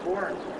pt4.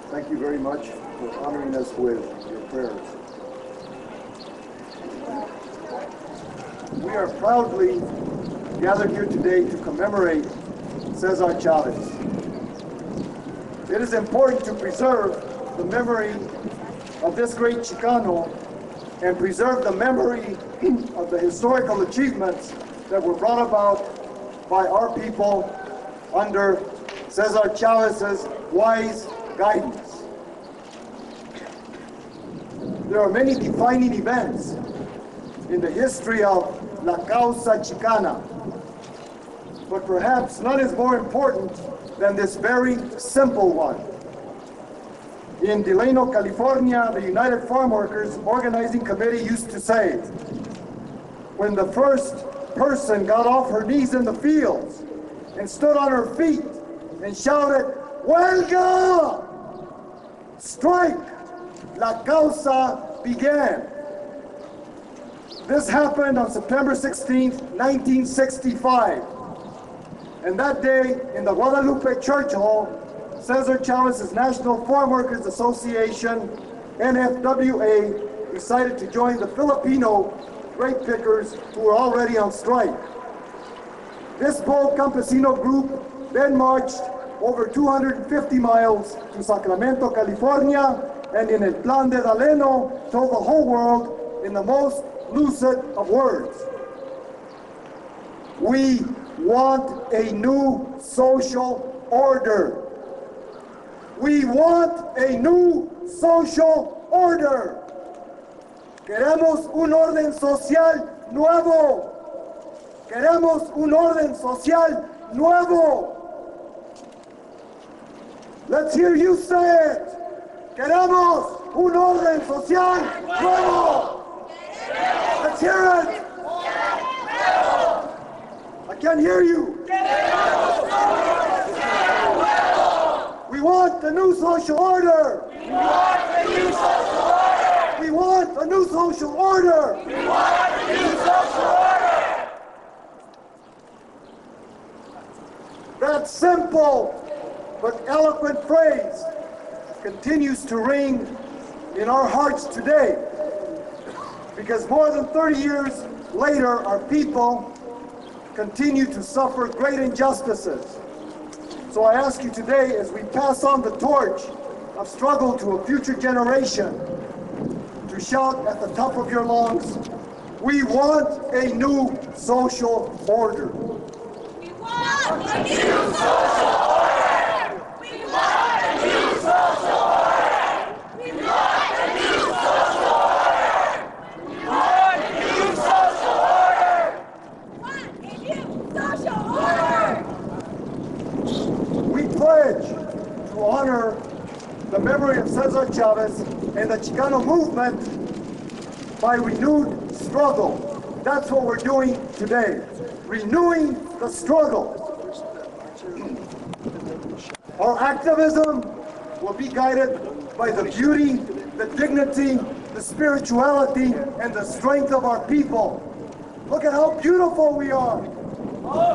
Thank you very much for honoring us with your prayers. We are proudly gathered here today to commemorate Cesar Chavez. It is important to preserve the memory of this great Chicano and preserve the memory of the historical achievements that were brought about by our people under Cesar Chavez's wise guidance. There are many defining events in the history of La Causa Chicana, but perhaps none is more important than this very simple one. In Delano, California, the United Farm Workers Organizing Committee used to say, when the first person got off her knees in the fields and stood on her feet and shouted, "Huelga!" Strike! La Causa began. This happened on September 16th, 1965. And that day, in the Guadalupe Church Hall, Cesar Chavez's National Farm Workers Association, NFWA, decided to join the Filipino grape pickers who were already on strike. This bold campesino group then marched over 250 miles to Sacramento, California, and in El Plan de Delano told the whole world in the most lucid of words, We want a new social order. We want a new social order. Queremos un orden social nuevo. Queremos un orden social nuevo. Let's hear you say it. Queremos un orden social nuevo. Let's hear it. I can't hear you. We want a new social order. We want a new social order. We want a new social order. We want a new social order. That simple but eloquent phrase continues to ring in our hearts today, because more than 30 years later, our people continue to suffer great injustices. So I ask you today, as we pass on the torch of struggle to a future generation, to shout at the top of your lungs, we want a new social order. We want a new social order! We want a new social order! We want a new social order! We want a new social order! Want a new social order! We pledge to honor the memory of Cesar Chavez and the Chicano movement by renewed struggle. That's what we're doing today, renewing the struggle. Our activism will be guided by the beauty, the dignity, the spirituality, and the strength of our people. Look at how beautiful we are.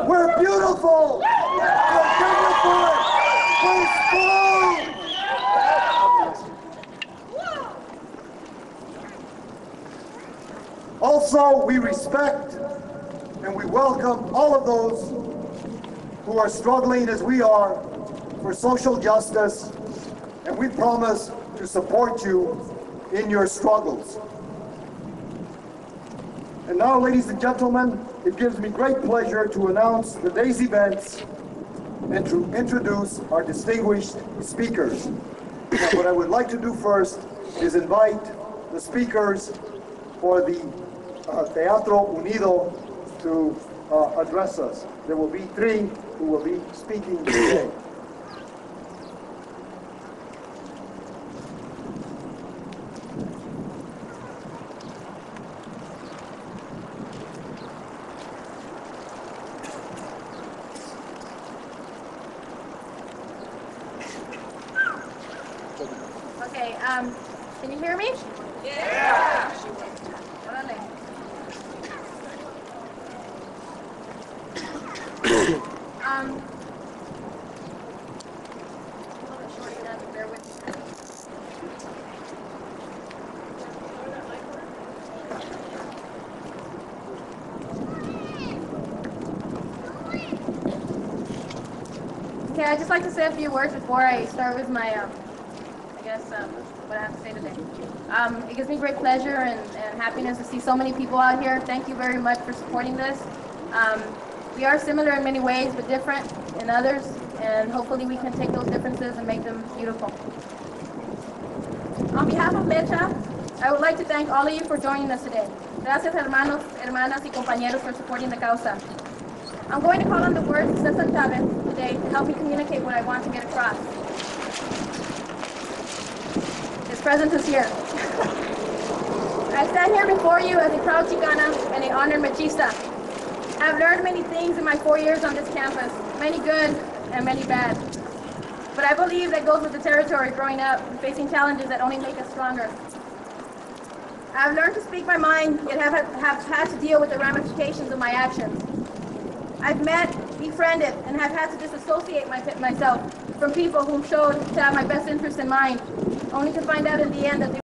We're beautiful. We're dignified. We're strong. Also, we respect and we welcome all of those who are struggling as we are for social justice, and we promise to support you in your struggles. And now, ladies and gentlemen, it gives me great pleasure to announce the day's events and to introduce our distinguished speakers. Now, what I would like to do first is invite the speakers for the Teatro Unido to address us. There will be 3 who will be speaking today. Okay, can you hear me? Yeah! Órale. Bear with me. Okay, I'd just like to say a few words before I start with my, what I have to say today. It gives me great pleasure and happiness to see so many people out here. Thank you very much for supporting this. We are similar in many ways, but different in others, and hopefully we can take those differences and make them beautiful. On behalf of Lecha, I would like to thank all of you for joining us today. Gracias, hermanos, hermanas, y compañeros for supporting the causa. I'm going to call on the words of Cesar Chavez today to help me communicate what I want to get across. His presence is here. I stand here before you as a proud Chicana and an honored machista. I've learned many things in my 4 years on this campus, many good and many bad. But I believe that goes with the territory growing up and facing challenges that only make us stronger. I've learned to speak my mind, yet have had to deal with the ramifications of my actions. I've met, befriended, and have had to disassociate myself from people who showed to have my best interest in mind, only to find out in the end that they